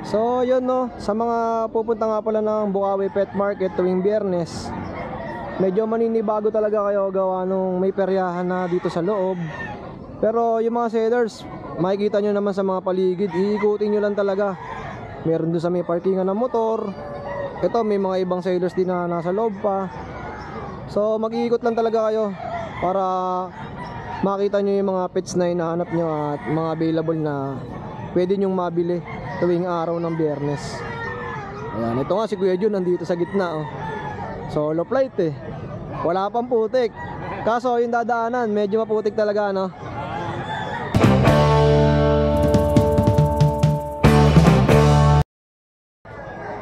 So yun no, sa mga pupunta nga pala ng Bukawi Pet Market tuwing Biyernes, medyo maninibago talaga kayo gawa nung may peryahan na dito sa loob. Pero yung mga sellers, makikita nyo naman sa mga paligid, iikutin nyo lang talaga. Meron doon sa may parkingan ng motor. Ito may mga ibang sellers din na nasa loob pa. So mag-iikot lang talaga kayo para makita nyo yung mga pets na hinahanap nyo at mga available na pwede nyong mabili tuwing araw ng Biyernes. Ayan, ito nga si Kuya Jun nandito sa gitna oh. Solo flight eh. Wala pang putik. Kaso yung dadaanan medyo maputik talaga no.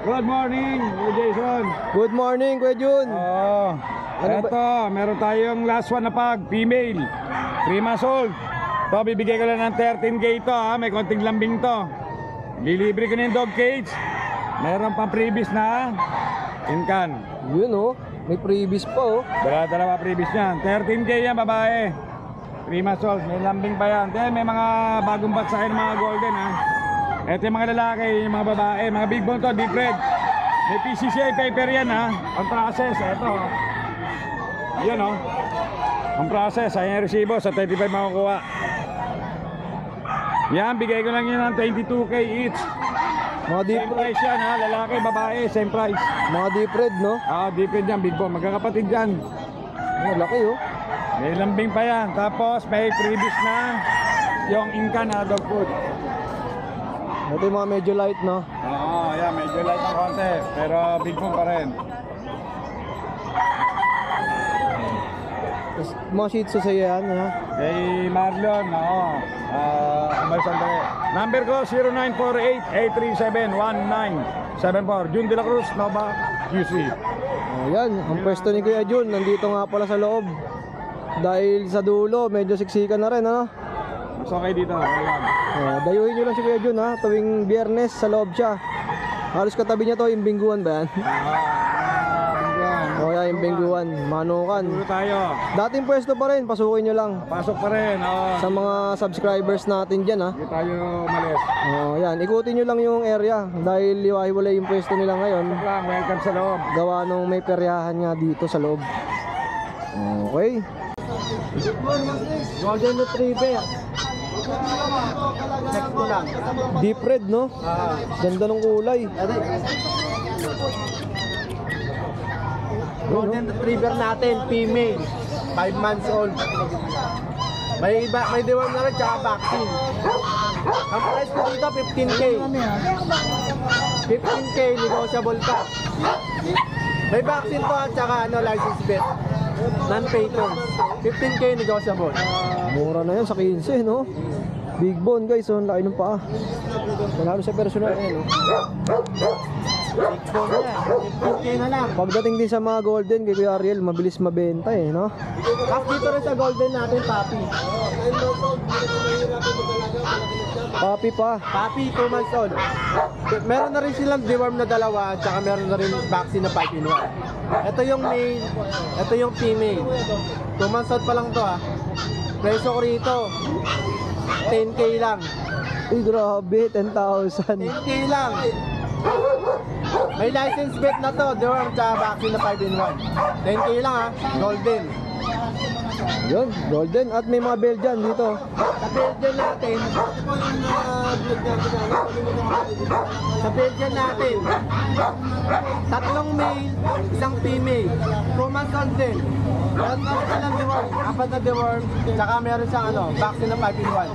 Good morning, Jason. Good morning Kuya Jun. Ito, meron tayong last one na pag, female, 3 months old. Ito, bibigay ko lang ng 13K ito ha, may konting lambing to. Lilibre ko na yung dog cage. Meron pang previous na incan. Yun oh, may previous pa oh. Dalawa previous yan, 13K yan babae, 3 months old, may lambing pa yan. Then, may mga bagong batch sa akin, mga golden ha. Ito yung mga lalaki, yung mga babae, mga big bone to, deep red. May PCCI paper yan ha, ang process, ito. Yan o, ang process, ayan yung resibo, sa 35 makukuha. Yan, bigay ko lang yun ng 22K each. Mga deep Same price yan ha, lalaki, babae, same price. Mga deep red no. Deep red yan, big bone, magkakapatid yan. Laki oh. May lambing pa yan, tapos may previous na yung incan na dog food. Ito yung mga medyo light no. Oo, yan, medyo light ang konti, pero big bone pa rin. Mga Shih Tzu sa'yo yan ha. Kay Marlon, oo. Sandali. Number ko 0948-837-1974. Jun de la Cruz, Nova QC. Ayan, ang pwesto ni Kuya Jun nandito nga pala sa loob. Dahil sa dulo, medyo siksikan na rin ano. Mas okay dito. Ayan. Dayuhin nyo lang si Kuya Jun ha. Tuwing Biyernes sa loob siya. Halos katabi niya to, yung bingguan ba yan? O yan, yung bingguan, manukan. Duro tayo. Dating pwesto pa rin, pasukin nyo lang. Pasok pa rin. Sa mga subscribers natin dyan ha. Hindi tayo malis. Yan, ikutin nyo lang yung area. Dahil iwahiwalay yung pwesto nila ngayon. Lang, welcome sa loob. Gawa nung may peryahan nga dito sa loob. Okay. Golden Retriever. Next ko lang. Deep red no? Ganda ng kulay. Golden Retriever natin, female, 5 months old. May deworm na rin, tsaka vaccine. Ang price ko dito, 15K. 15K, negotiable pa. May vaccine to at tsaka license vet. Non-paper. 15K, negotiable. Mura na yan sa 15 no? Big bone guys, ang laki ng paa. Manalo sa personal no? Big bone yan, 15K na lang. Pagdating din sa mga golden kay Kuya Ariel, mabilis mabenta no? Tapos dito rin sa golden natin, puppy. Papi pa. Puppy, 2 months old. Meron na rin silang deworm na dalawa, tsaka meron na rin vaccine na 5 in 1. Ito yung male, ito yung female. 2 months old pa lang to ha. Presyo ko rito, 10K lang. Uy grabe, 10,000. 10K lang. May license vet na to, deworm tsaka vaccine na 5 in 1. 10K lang ha, golden. Yun, golden. At may mga Belgian dito. Sa Belgian natin, tatlong male, isang female, 2 months old din. Meron na silang deworm, 4 na deworm, tsaka meron siyang vaccine na 5 in 1.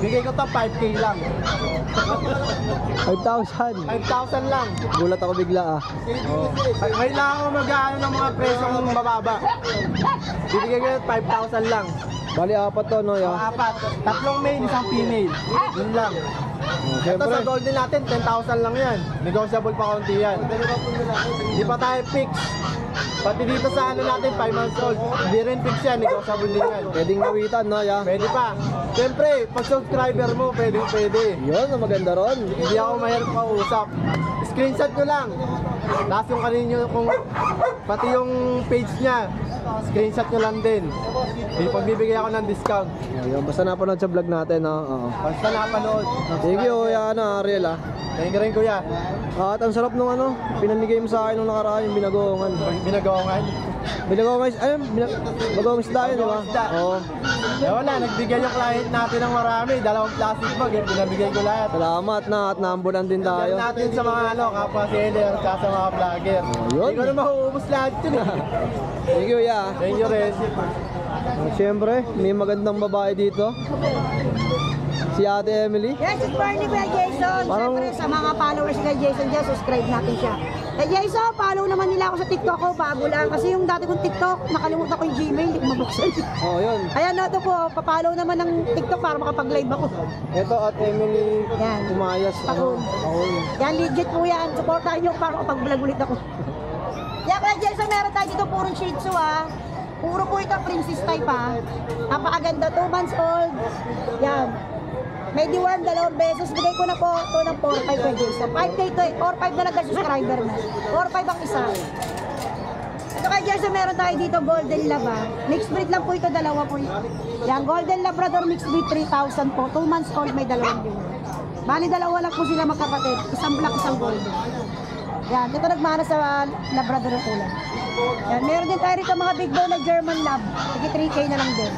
Bigay ko to 5K lang. 5,000. 5,000 lang. Gulat ako bigla ah. May lang ako mag-ano ng mga presyong mababa. Bibigay ko 5,000 lang. Bali apat to no ya. 4, tatlong male, isang female. Yun lang. Ito Siyempre. sa golden natin, 10,000 lang yan. Negotiable pa konti yan. Hindi pa tayo fix. Pati dito sa natin, 5 months old. Hindi rin fix yan, negotiable din yan. Pwedeng nawitan no ya. Pwede pa. Siyempre, pag subscriber mo, pwede. Yun, ang maganda ron. Hindi ako mahirap kausap. Screenshot ko lang. Tapos yung kanino, pati yung page niya, screenshot nyo lang din. May pagbibigay ako ng discount. Ayun, basta napanood sa vlog natin, no? Oo. Basta napanood. Thank you, Kuya Ariel, ah. Thank you rin, kuya. At ang sarap nung ano, pinamigay mo sa akin nung nakaraan yung binagoongan. Binagawangan. Binagoongan, ayun, bagong isda yun, di ba? Isda. Oo. Eh wala, nagbigay yung client natin ng marami. 2 plastic bag, eh, pinabigay ko lahat. Salamat na at naambulan din tayo. Bigyan natin sa mga kapwa seller, sa mga vlogger. Yun. Hindi ko na mauubos lahat yun eh. Thank you, ya. Thank you rin. At syempre, may magandang babae dito. Si Ate Emily. Yes, good morning Kuya Jason. Parang- Siyempre sa mga followers ni Kuya Jason dyan, subscribe natin siya. Kuya Jason, follow naman nila ako sa TikTok ko, bago lang. Kasi yung dati kong TikTok, nakalimutan ko yung Gmail, hindi ko mabuksan. Oh, yun. Ayan na ito po, papollow naman ng TikTok para makapag-live ako. Ito at Emily Yan. Umayas. Ako. Ako. Yan, legit po yan. Supportahan nyo para makapag-vlog ulit ako. Yan Kuya Jason, meron tayo dito purong Shih Tzu Puro po ito princess type Napakaganda, 2 months old. Yan. May D1, 2 beses. Bigay ko na po ito ng 4-5 Kuya Jason. 5K ito eh. 4-5 na lang ang subscriber na. 4-5 ang isa. Ito Kuya Jason, meron tayo dito Golden Lab Mixed breed lang po ito, dalawa po. Yan, Golden Labrador mixed breed 3,000 po. 2 months old, may 2 din. Bali, 2 lang po sila magkapatid. Isang black, isang golden. Yan, ito nagmana sa Labrador ng kulay. Yan, meron din tayo rito mga big bone na German Lab. Tigi 3K na lang din.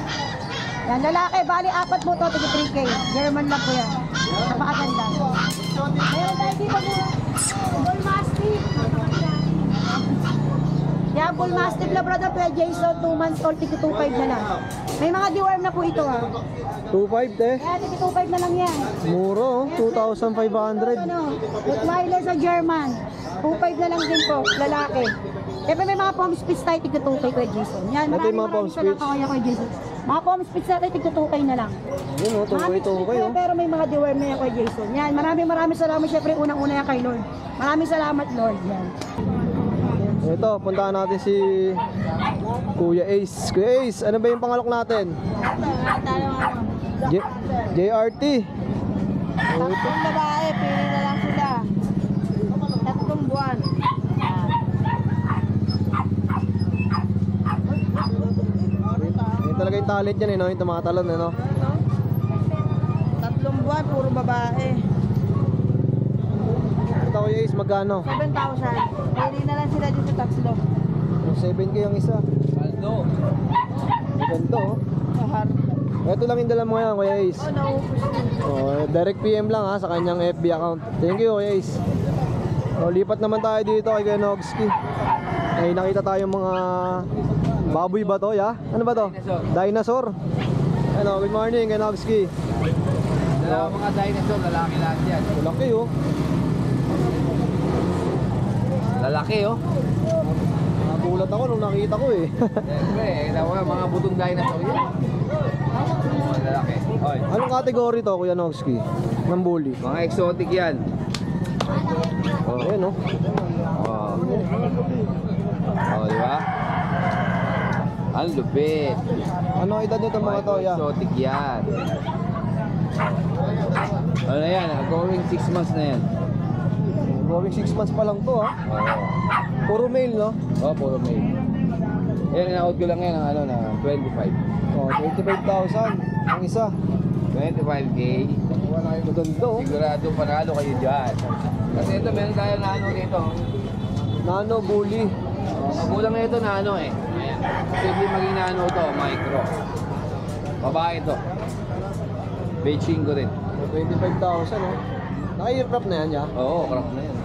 Yan, lalaki, bali 4 po ito, tigi 3K. German Lab po yan. Napakaganda. Meron tayo dito mga Bull Mastiff. Yan, Bull Mastiff Labrador, Kuya Jason, 2 months old, tigi 2.5 na lang. May mga deworm na po ito 2.5 te. Yan, tigi 2.5 na lang yan. Muro, 2,500. Ano, Rottweiler sa German. 2.5 na lang din po, lalaki. Siyempre may mga palm spits tayo, tigda 2K Kuya Jason. Yan, Ito yung mga palm maraming salamat spits. kaya Kuya Jason. Mga palm spits natin, tigda 2K na lang. Yun o, Mga mixed 2K spits yan, oh. pero may mga deworm na yan Kuya Jason. Yan, maraming salamat siyempre unang-una yan kay Lord. Maraming salamat Lord. Yan. Ito, puntahan natin si Kuya Ace. Kuya Ace, ano ba yung pangalok natin? JRT. Tatlong babae, pili na lang sila. 3 buwan. Yun talaga yung talent yan, no? Yung tumatalon, no? 3 buwan, puro babae. Ito Kuya Ace, magkano? 7,000. Pili na lang sila dito tatlo. Yung 7K yung isa. Paldo. Maganda, oh. Kahar. Ito lang yung dala mo ngayon, Kuya Ace. Oh, naupos din. Oh, direct PM lang ha sa kanyang FB account. Thank you, Kuya Ace. Oh, lipat naman tayo dito kay Kuya Nogski. Ay nakita tayong mga baboy ba to, ya? Ano ba to? Dinosaur. Hello, good morning, Kuya Nogski. Mga dinosaur, lalaki lahat yan. Laki oh. Lalaki oh. Nagulat ako nung nakita ko eh. Siyempre, mga butong dinosaur yan. Mga lalaki. Oy. Anong kategory to, Kuya Nogski? Ng bully. Mga exotic yan. Ayan oh. Oh. Oh, di ba? Ang lupit. Ano edad nito mga to, ya? Exotic yan. Ano na yan? Going 6 months na yan. Going 6 months pa lang to ha. Oo. Puro male no? Oh, puro male. Yan, in-out ko lang yan ng ano na 25. Oh, 25,000 ang isa. 25K. Maganda oh. Sigurado panalo kayo dyan. Kasi ito, meron tayo na ano dito. Nano bully. Magulang na ito na ano eh. Ayan. Posible maging na ano ito, micro. Babae ito. Beijing ko rin. 25,000 oh. Naka-earcraft na yan ya? Oo, crop na yan.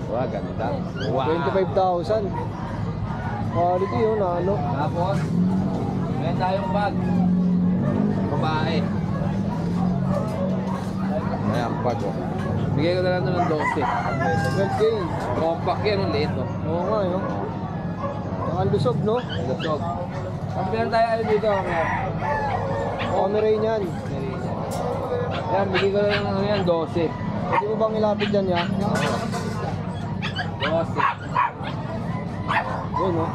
Wow, ganda. Wow. 25,000. Quality yun, nano. Tapos, meron tayong bag. Babae. Ayan, bag oh. Bigay ko na lang ito ng 12. 12K. Compact yan, ang liit oh. Oo nga yun. Saka ang lusog no? Lusog. Tapos meron tayo ano dito. Pomeranian yan. Yan, bigay ko na lang ano yan, 12. Pwede mo bang ilapit dyan ya? 12. Yun no?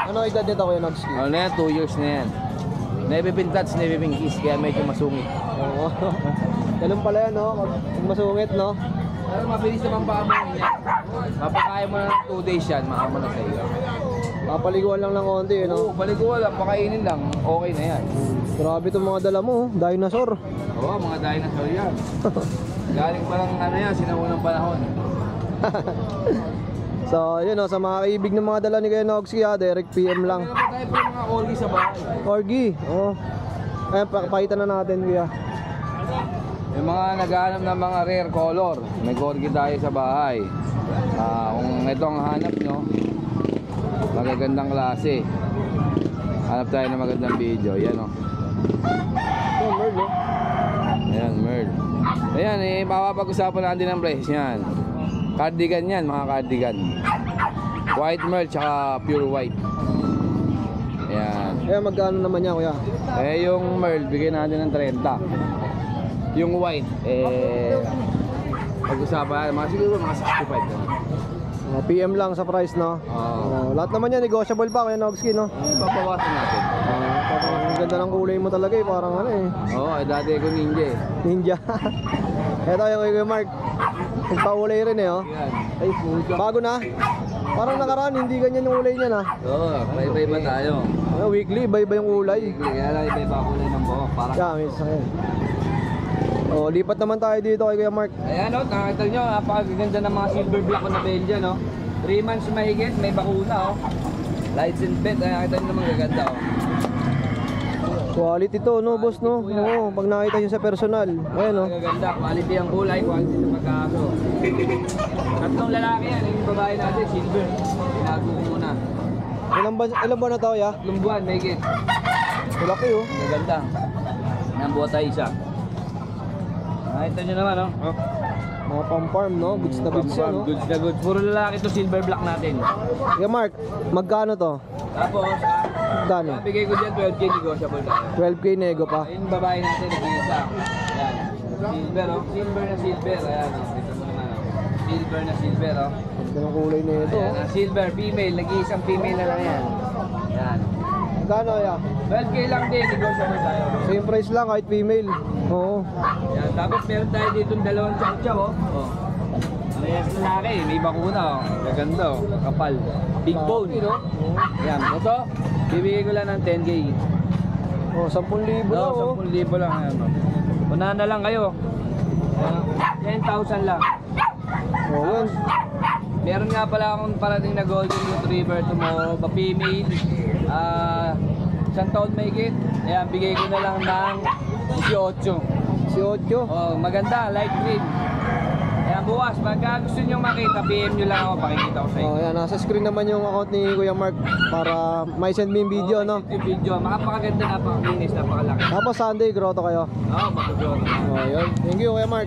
Ano edad nito Kuya Nogski? Ano na yan, 2 years na yan. Never been touched, never been kissed, kaya medyo masungit. Oo. Ganun pala yan no? Pag masungit no? Pero mabilis naman pa mo yan. Mapakain mo na ng 2 days yan, maamo na sa iyo. Papaliguan lang ng konti, Oo, no? balik ko lang, pakainin lang. Okay na yan. Grabe itong mga dala mo, oh. Dinosaur. Oo, mga dinosaur yan. Galing pa lang ano yan, sinaunang panahon. So, yun, oh, sa mga kaibig ng mga dala ni Kuya Nogsky, direct PM lang. Meron pa tayo po mga corgi sa bahay. Corgi, oh. Ayan, pakita na natin, Kuya. Yung mga naghahanap ng mga rare color, may corgi tayo sa bahay. Kung ito ang hanap nyo, magagandang klase. Hanap tayo ng magandang video. Yan o. Oh, Merl, oh. Ayan, Merl. Ayan, mapapag-usapan natin ang price yan. Cardigan yan, mga cardigan. White Merl, tsaka pure white. Ayan. Ayan, magkano naman yan, Kuya? Yung Merl, bigyan natin ng 30. Yung white, pag-usapan, mga siguro mga 65 na. PM lang sa price, no? Oo. Lahat naman yan, negotiable pa, Kuya Nogsky, no? Papawasan natin. Ang ganda ng kulay mo talaga, eh. Parang ano, eh. Oo, dati ko ninja eh. Ninja. Ito yung kay Kuya Mark. Nagpaulay rin, eh, oh. Yan. Ay, bago na. Parang nakaraan, hindi ganyan yung kulay niya, na. Oo, iba-iba tayo. Weekly, iba-iba yung kulay. Kaya lang iba-iba kulay ng buhok. Parang... Yeah, may sakit. Oh, lipat naman tayo dito kay Kuya Mark. Ayan o, nakakita nyo, napakaganda ng mga silver black ko na Belgian o. 3 months mahigit, may bakuna o. Lights and bed, nakakita nyo naman gaganda o. Quality to, no, boss, no? Oo, pag nakita nyo sa personal. Ayan, oh. Gaganda, quality ang kulay, quality sa pagkakaso. Tatlong lalaki yan, yung babae natin, silver. Tinago ko muna. Ilan ba na to, ya? 3 buwan, mahigit. Malaki, oh. Gaganda. Nambuha tayo isa. Nakita nyo naman o. Mga pang-farm, no? Goods na goods yan, no? Goods na goods. Puro lalaki to silver black natin. Kuya Mark, magkano to? Tapos, Magkano? bigay ko dyan 12K negotiable tayo. 12K nego pa. Ayun babae natin, nag-iisa. Ayan. Silver o. Silver na silver. Ayan o. Ito mo naman o. Silver na silver o. Ganda ng kulay na ito, Ayan. oh. Silver, female. Nag-iisang female na lang yan. Ayan. Magkano, ya? 12K lang din, negotiable tayo. Same price lang, kahit female. Oo. Ayan. Tapos meron tayo dito dalawang chow-chow o. Oh. Ayan, lalaki. May bakuna o. Gaganda o. Kapal. Big bone. Ayan. Ito, bibigay ko lang ng 10K. Oh, 10,000 lang, oh. 10,000 lang. Ayan, o. Unahan na lang kayo. 10,000 lang. Oh, yun. Meron nga pala akong parating na golden retriever tomorrow, pa-female. Isang taon mahigit. Ayan, bigay ko na lang ng 18. Si Ocho. Oh, maganda, light green. Ayan, bukas, pagka gusto nyo makita, PM nyo lang ako, pakikita ko sa inyo. Oh, yan. Nasa screen naman yung account ni Kuya Mark para may send me yung video, no? Yung video, makapakaganda, napakalinis, napakalaki. Tapos Sunday, grotto kayo. Oo, mag-growth. Oh, yun. Thank you, Kuya Mark.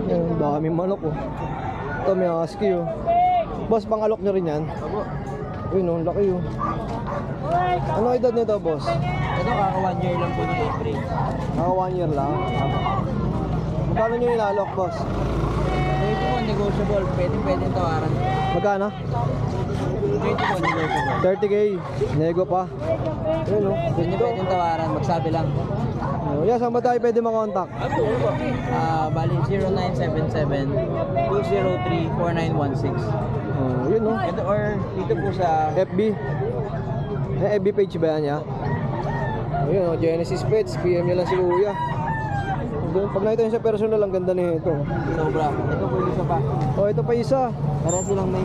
Ang daming manok, oh. Ito may husky, oh. Boss, pang-alok nyo rin yan? Uy, no, laki, oh. Ano edad nito, boss? Ito, kaka 1 year lang po ni April. Naka 1 year lang. Magkano nyo inalok, boss? Ito po, negotiable. Pwedeng tawaran. Magkano? Ito po, negotiable. 30K. Nego pa. Yun, oh. Pwedeng tawaran, magsabi lang. Oh, yeah, saan ba tayo pwede makontak? Bali 0977-203-4916. Oh, yun, oh. Ito or dito po sa FB. May FB page ba yan, ya? Ayun, oh, Genesis Pets. PM nyo lang si Kuya. Pag nakita nyo sa personal, ang ganda nito. sobra. Ito po isa pa. Oh, ito pa isa. Parang silang may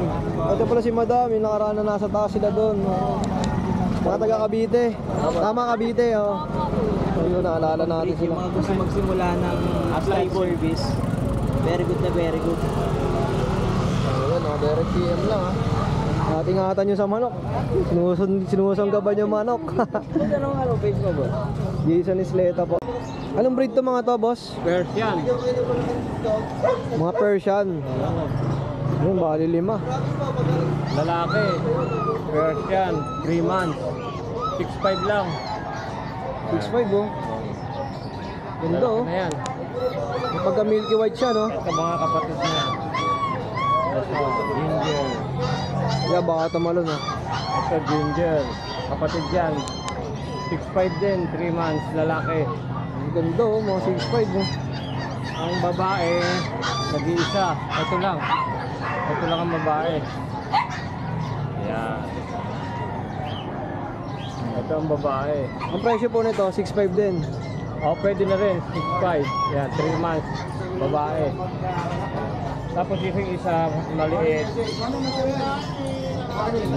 Ito pala si Madam, yung nakaraan na nasa taas sila doon. Oh. Mga taga Cavite. Tama, Cavite, oh. Ayun, naalala natin yung sila. mga gusto magsimula ng apply service. Very good na very good. Ayun, oh, direct PM lang, ha. Ingatan nyo sa manok. Sinusong ka ba nyo manok? Ano page mo ba? Jason Isleta po. Anong breed to mga to, boss? Persian. Mga Persian. Ayun, bali 5. Lalaki. Persian. 3 months. 6'5 lang. 6'5", oh. Ganda, oh. Na yan. Pagka milky white siya, no? Ito mga kapatid niya. Ito, ginger. Yeah, baka tumalon, ha. Ito, ginger. Kapatid yan. 6'5 din, 3 months, lalaki. Ang ganda, oh. Mga 6'5", oh. Ang babae, nag-iisa. Ito lang. Ito lang ang babae. Yan. Ito ang babae. Ang presyo po nito, 6.5 din. Pwede na rin, 6'5". Yan, 3 months. Babae. Tapos yung isa, maliit.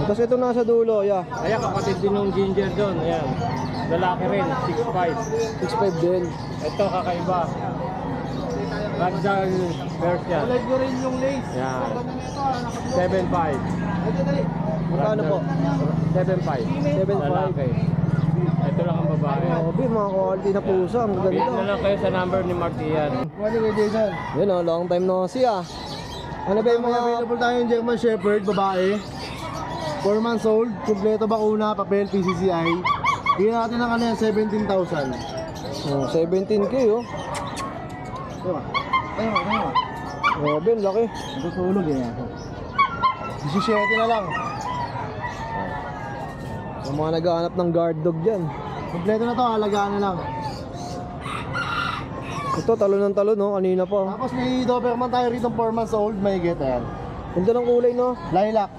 Tapos ito nasa dulo, yeah. Ayan, kapatid din ng ginger doon. Ayan. Lalaki rin, 6'5". 6.5 din. Ito, kakaiba. Ragdoll Persian. Kulay ko rin yung lace. Yan. 7'5". Magkano po? 7'5". 7.5. Lalaki. Ito lang ang babae. Grabe, mga quality na pusa. Ang Bigyan na ganda. lang kayo sa number ni Martian. Yun oh, long time no see ah. Ano ba yung mga... Available tayo yung German Shepherd, babae. 4 months old, kumpleto bakuna, papel, PCCI. Bigyan natin ng ano yan, 17,000. Oh, 17k oh. Grabe, ang laki. Tutulog eh. 17 na lang. Yung mga naghahanap ng guard dog dyan. Kumpleto na to, halagaan na lang. Ito, talon ng talon no, kanina pa. Tapos may Doberman tayo rito, 4 months old, may get yan. Ganda ng kulay no. Lilac,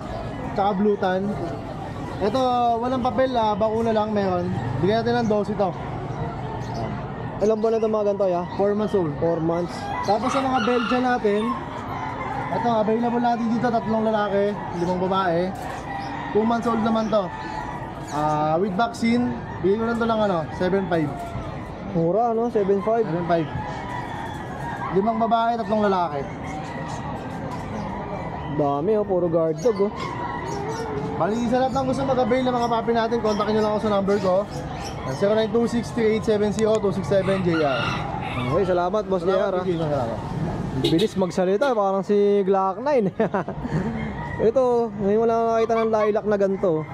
tsaka blue tan. Ito, walang papel, bakuna lang meron. Bigyan natin ng 12 ito. Ilang buwan na ito mga ganito ya? 4 months old. 4 months. Tapos sa mga Belgian natin, ito, available natin dito, 3 lalaki, 5 babae. 2 months old naman to. With vaccine, bigyan ko lang to ng ano, 7.5. Mura no, 7.5. 7.5. 5 babae, 3 lalaki. Dami oh, puro guard dog oh. Bali, sa lahat ng gusto mag-avail ng mga papi natin, kontakin nyo lang ako sa number ko. 0926-3870-267-JR. Okay, salamat boss JR ah. Bilis magsalita, parang si Glock 9. Ito, ngayon wala nakakita ng lilac na ganito.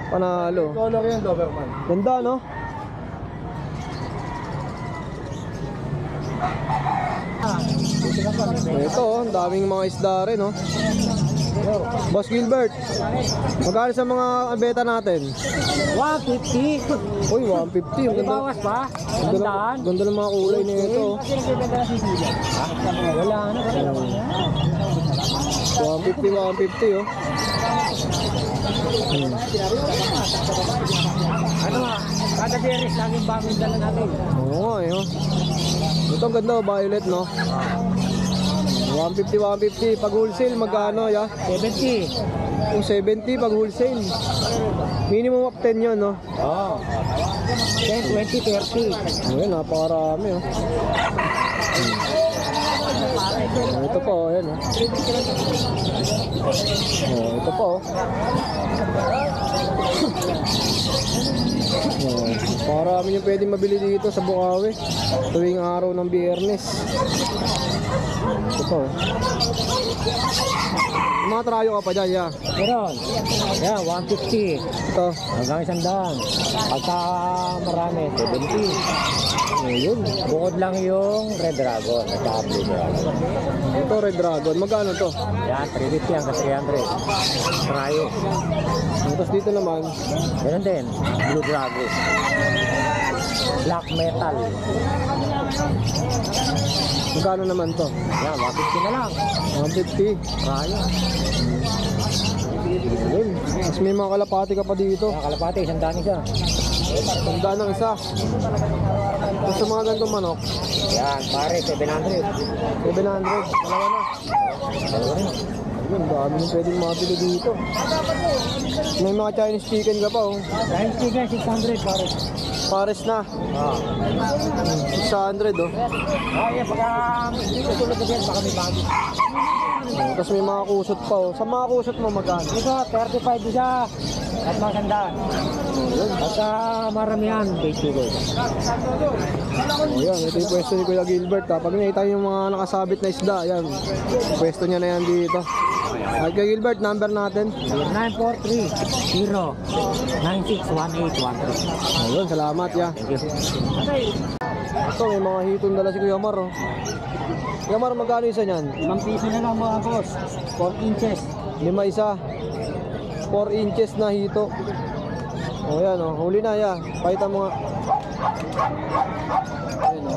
Panalo. Color yan, Doberman. Ganda no? Ito, oh, ang daming mga isda rin oh. Boss Gilbert, magkano sa mga beta natin? 150. Uy, 150. Ang ganda. Bawas pa? Ganda ng mga kulay nito. Wala na. 150 oh. Ano nga? Kada beres laging bagong dala natin. Oo nga eh oh. Ito ang ganda, violet no. 150 pag wholesale magkano ya? 70. Kung 70 pag wholesale. Minimum of 10 yun no. Oo. 10, 20, 30. Ayun, napakarami oh. Ito pa oh, ayan oh. Ito pa oh. Parami yung pwedeng mabili dito sa Bukawi tuwing araw ng Biyernes. Ito pa oh. Mga trayo ka pa dyan, ya. Meron. Yan, 150. Ito. Hanggang 100. Pagka marami, 70. Ayun. Bukod lang yung Red Dragon at saka Blue Dragon. Ito, Red Dragon. Magkano to? Yan, 350 hanggang 300. Trayo. Tapos dito naman, Meron din, Blue Dragon. Black Metal. magkano naman to? Yan, 150 na lang. 150. Trayo. Ayun. Tapos may mga kalapati ka pa dito. Yan, kalapate, 100 isa. Tandaan ng isa. Tapos sa mga ganitong manok, Yan, pare, 700. 700. Dalawa na. Ayun, dami nyung pwedeng mabili dito. May mga Chinese chicken ka pa oh. Dahil chicken, 600 pare. Pares na. 600 oh. Yan, pagka tutulog ka dyan, baka may bago. Tapos may mga kusot pa oh. Sa mga kusot mo magkano? Ito, 35 isa. At mga sandaan. Pagka maramihan, 20 ko. Oh, yan, ito yung pwesto ni Kuya Gilbert ha. Pag nakita yung mga nakasabit na isda, yan. Pwesto niya na yan dito. At Kuya Gilbert, number natin. 943-961813. Ayun, salamat ya. Thank you. Ito, may mga hiton dala si Kuya Mar oh. Kuya Mar, magkano isa niyan? 5 piso na lang mga boss. 4 inches. 5 isa. 4 inches na hito. O yan o, huli na ya. Pakita mo nga. Ayun o.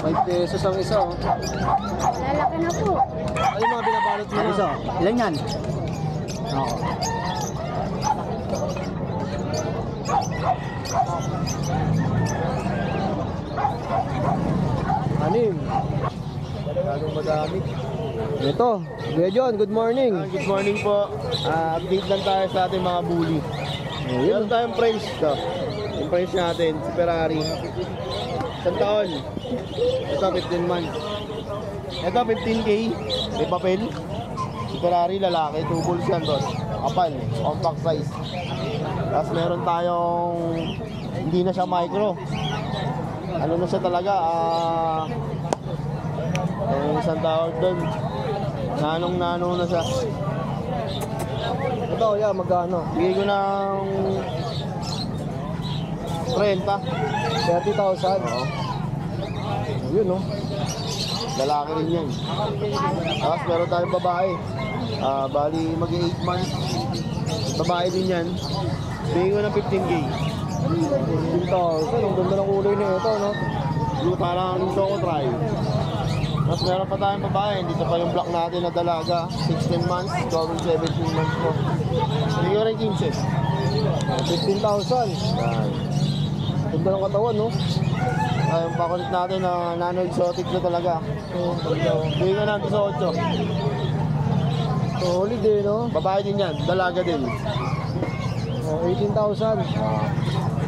5 pesos ang isa o. Lalaki na po. Ay, mga binabalot mo na. Ilan yan? Oo. Anim. Bagong magamit. Ito, Kuya John, good morning. Good morning po. Update lang tayo sa ating mga bully. Meron tayong price to. Yung price natin, si Ferrari. Isang taon. Ito, 15 months. Ito, 15K. May papel. Si Ferrari, lalaki. 2 bulls yan, boss. Kapal. Compact size. Tapos meron tayong hindi na siya micro. Ano na siya talaga? Isang tawag doon. Nanong-nano na siya. Ito, yeah, magkano? Bigay ko ng 30. 30,000. Oo. Yun no. Lalaki rin yan. Tapos meron tayong babae. Bali mag-8 months. Babae din yan. Bigay ko ng 15K. 15,000. Ang ganda ng kulay na ito, no? Blue parang Choco Try. Tapos meron pa tayong babae. Dito pa yung black natin na dalaga. 16 months. Going 17 months po. Bigay ko rin 15. 15,000. Yan. Ganda ng katawan, no? Yung pakulit natin na nano-exotic na talaga. Bigay ko ng 18. Solid eh, no? Babae din yan. Dalaga din. Oh, 18,000.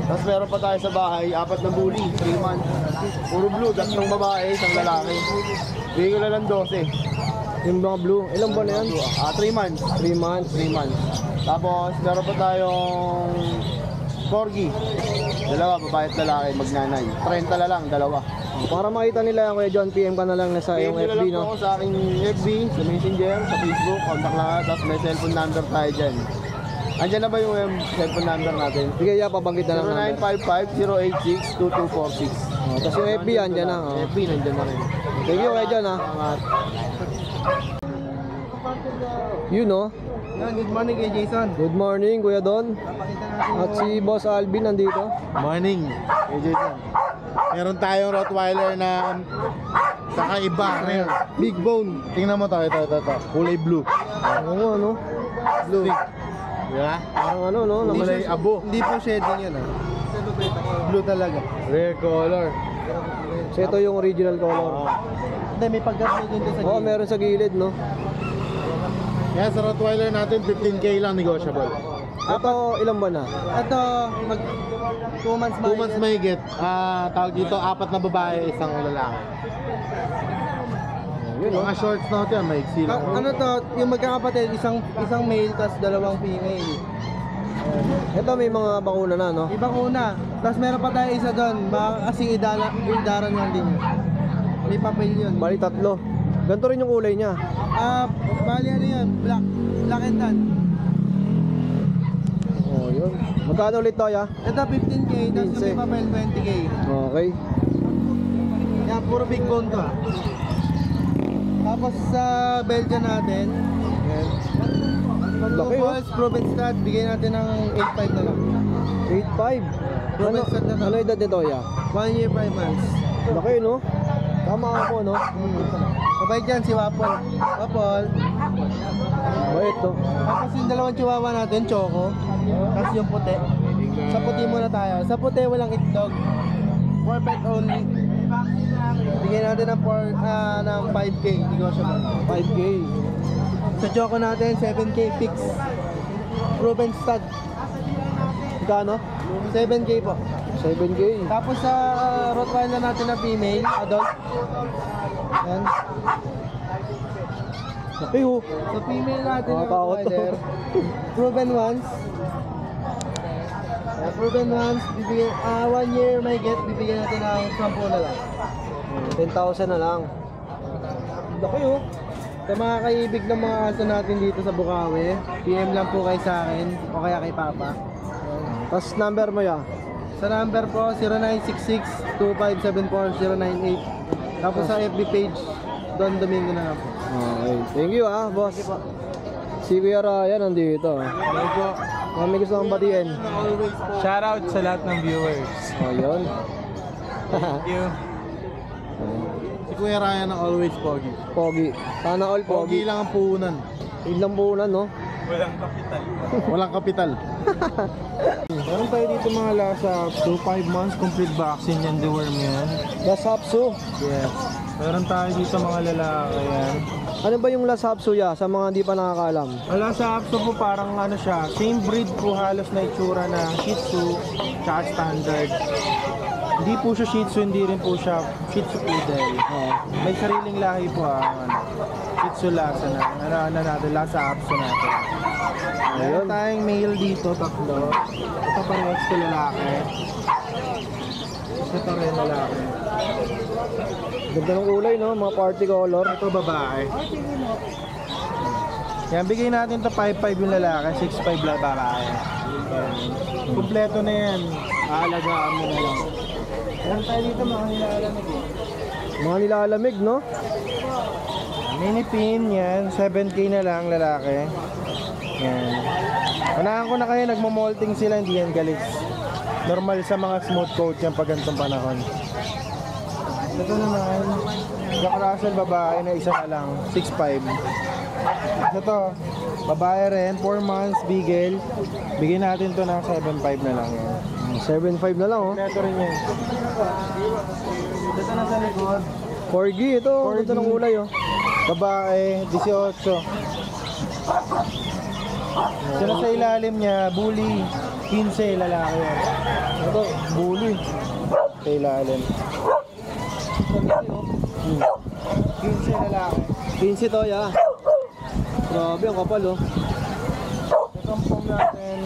Tapos meron pa tayo sa bahay, 4 na bully, 3 months. Puro blue, 3 babae, 1 lalaki. Bigay ko lang ng 12. Yung mga blue. Ilang buwan na yan? 3 months. 3 months. 3 months. Tapos meron pa tayong corgi. Dalawa, babae at lalaki, magnanay. 30 na lang, dalawa. Para makita nila yan, Kuya John, PM ka na lang sa iyong PM nyo na FB, lang no? po sa aking FB, sa Messenger, sa Facebook, contact lang. Tapos may cellphone number tayo dyan. Andyan na ba yung cellphone number natin? Sige, yeah, pabanggit na lang namin. 0955-086-2246. Oh, tapos yung FB, andyan na. Oh. FB, nandyan na rin. Thank you, Kuya John, ha? Salamat. Yun, no? Good morning kay Jason. Good morning, Kuya Don. At si Boss Alvin nandito. Morning kay Jason. Meron tayong Rottweiler na kakaiba, rare, big bone. Tingnan mo to, ito. Kulay blue. Oo nga, no? Blue. Diba? Parang ano, no? Kulay abo. Hindi po shedding yun ah. Blue talaga. Rare color. So ito yung original color. Hindi, may pagkat din doon sa Oo, meron sa gilid, no? Yan sa Rottweiler natin, 15K lang negotiable. Ito, ilang buwan na? Ito, mag 2 months 2 months mahigit. Tawag dito, 4 na babae, 1 lalaki. Yun, no? Mga shorts natin, may iksi lang. Ano to, yung magkakapatid, isang male tas 2 female. Ito may mga bakuna na, no? Ibang una. Tapos meron pa tayo isa doon, kasing idaran lang din yun. May papel yun. Bali tatlo. Ganito rin yung kulay niya. Bali ano yun, black and tan. Oh, yun. Magkano ulit to, ya? Ito 15K, tapos yung may papel 20K. Okay. Yan, puro big bone to ah. Tapos sa Belgian natin, Ayan. Laki, oh. Balls, proven stud, bigyan natin ng 8.5 na lang. 8.5. Ano, Proven stud na to. ano edad nito, ya? 1 year, 5 months. Laki, no? Tama ako, no? Mabait dyan si Wapol. Wapol. Bait, no? Tapos yung dalawang chihuahua natin, Choco. Tapos yung puti. Sa puti muna tayo. Sa puti walang itlog. 4 pet only. Bigyan natin ng 5K. Negotiable. 5K. Sa Choco natin, 7K fix. Proven stud. Magkano? 7K po. 7K. Tapos sa Rottweiler natin na female, adult. Yan. Laki, oh. Sa female natin na Nakatakot to. Rottweiler, proven ones. Proven ones, bibigyan, 1 year may get, bibigyan natin ng 10 na lang. 10,000 na lang. Laki oh. Sa mga kaibig ng mga aso natin dito sa Bukawi, PM lang po kayo sa akin o kaya kay Papa. Tapos number mo, ya? Sa number po, 0966-2574-098. Tapos sa FB page, Don Domingo na lang po. Okay. Thank you, boss. Si Kuya Ryan nandito. Thank you. May gusto kong batiin. Shoutout sa lahat ng viewers. Oh, yun. Thank you. Si Kuya Ryan na always pogi. Pogi. Sana all Pogi pogi. lang ang puhunan. Ilang buunan, no? Walang kapital. Meron tayo dito mga lasa up to 5 months complete vaccine yan, deworm yan. Last Hapsu. Yes. Meron tayo dito mga lalaki yan. Ano ba yung Last Hapsu ya? Sa mga hindi pa nakakaalam. Wala sa Apso po parang ano siya, same breed po halos na itsura na Shih Tzu tsaka standard. Hindi po siya Shih Tzu, hindi rin po siya Shih Tzu Poodle. May sariling lahi po ang Shih Tzu lasa na natin, lasa Apso natin. Meron tayong male dito, tatlo. Ito parehas ko lalaki. Ito rin lalaki. Ganda ng kulay, no? Mga party color. Ito babae. Yan, bigay natin to 5-5 yung lalaki, 6-5 lang babae. Kompleto na yan. Aalagaan mo na lang. Meron tayo dito mga nilalamig eh. Mga nilalamig, no? Mini pin yan, 7K na lang lalaki. Yan. Unahan ko na kayo, nagmamolting sila, hindi yan galis. Normal sa mga smooth coat yan pag ganitong panahon. Ito naman, Jack Russell babae na isa na lang, 6'5". Ito, babae rin, 4 months, bigel. Bigyan natin to ng 7'5 na lang yan. 7.5 na lang, oh. Ito rin yan. Ito na sa likod. Corgi, ito. Corgi. Ganda ng kulay, oh. Babae, 18. Ito na sa ilalim niya, bully, 15, lalaki yan. Ito, bully. Sa ilalim. 15 lalaki. 15 to, ya. Grabe, ang kapal, oh. Itong pong natin,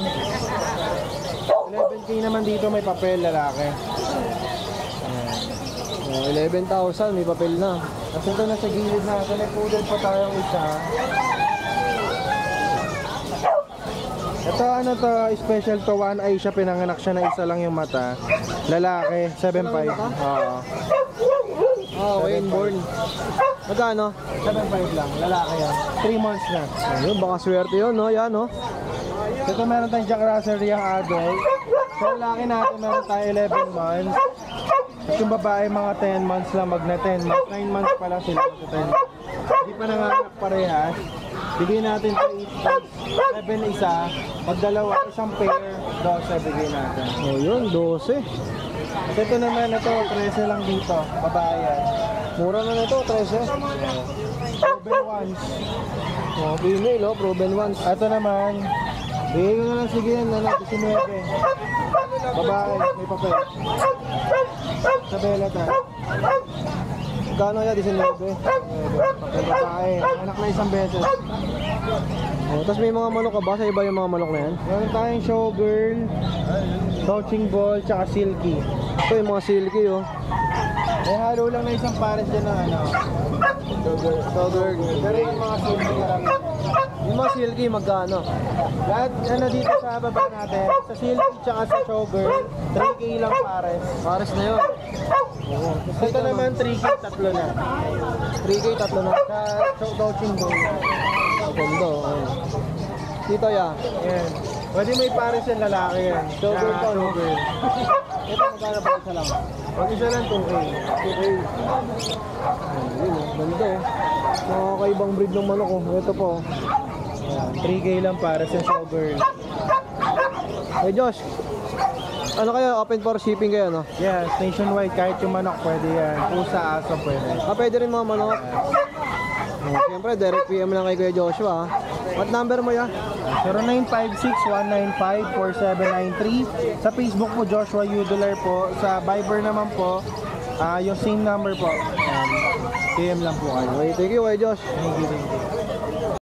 11K naman dito, may papel, lalaki. Oh, 11,000, may papel na. Kasi ito na sa gilid natin, may poodle pa tayong isa. Ito ano to, special to, one eye siya, pinanganak siya na isa lang yung mata. Lalaki, 7'5". Oo. Ah, okay, inborn. Magkano? 7'5 lang, lalaki yan. 3 months na. Ayun, baka swerte yun, no? Yan, no? Ito meron tayong Jack Russell yung adult. Sa lalaki natin meron tayo 11 months. At yung babae mga 10 months lang, mag na 10 months. 9 months pa lang sila sa 10 months. Hindi pa nanganak parehas. Bigyan natin ito 8 7 isa. Pag dalawa, isang pair, 12 bigyan natin. Oh, yun, 12. At ito naman, ito 13 lang dito. Babae yan. Mura na nito, 13. Proven ones. Oh, female, oh, proven ones. Ito naman, bigyan ko na lang sige yan, 19. Babae, may papel. Sa bela tayo. Magkano yan, 19? Papel babae, anak na isang beses. Oh, tapos may mga manok ka ba? Sa iba yung mga manok na yan? Meron tayong showgirl, touching ball, tsaka silky. Ito yung mga silky, oh. May halo lang na isang pares dyan na ano. Showgirl. Pero yung mga silky karami. Yung mga silky, magkano? Lahat ano dito sa baba natin, sa silky tsaka sa showgirl, 3K lang pares. Pares na yun. Ito naman 3K, tatlo na. 3K, tatlo na. Sa touching ball. Ganda, oh. Ayun. Dito, ya. Yan. Pwede may pares yan, lalaki yan. Showgirl to, no? Showgirl. Ito magkano ba isa lang? Pag isa lang 2K. 2K. Ayun, oh. Ganda, oh. Nakakaibang breed ng manok, oh. Ito po, oh. 3K lang para sa showgirl. Hey, Josh. Ano kayo? Open for shipping kayo, no? Yes, nationwide. Kahit yung manok pwede yan. Pusa, aso pwede. Ah, pwede rin mga manok. Oh, siyempre, direct PM lang kay Kuya Joshua, ha? What number mo, ya? 0956-195-4793. Sa Facebook po, Joshua Udular po. Sa Viber naman po, yung same number po. PM lang po kayo. Okay, thank you, Kuya Josh. Thank you.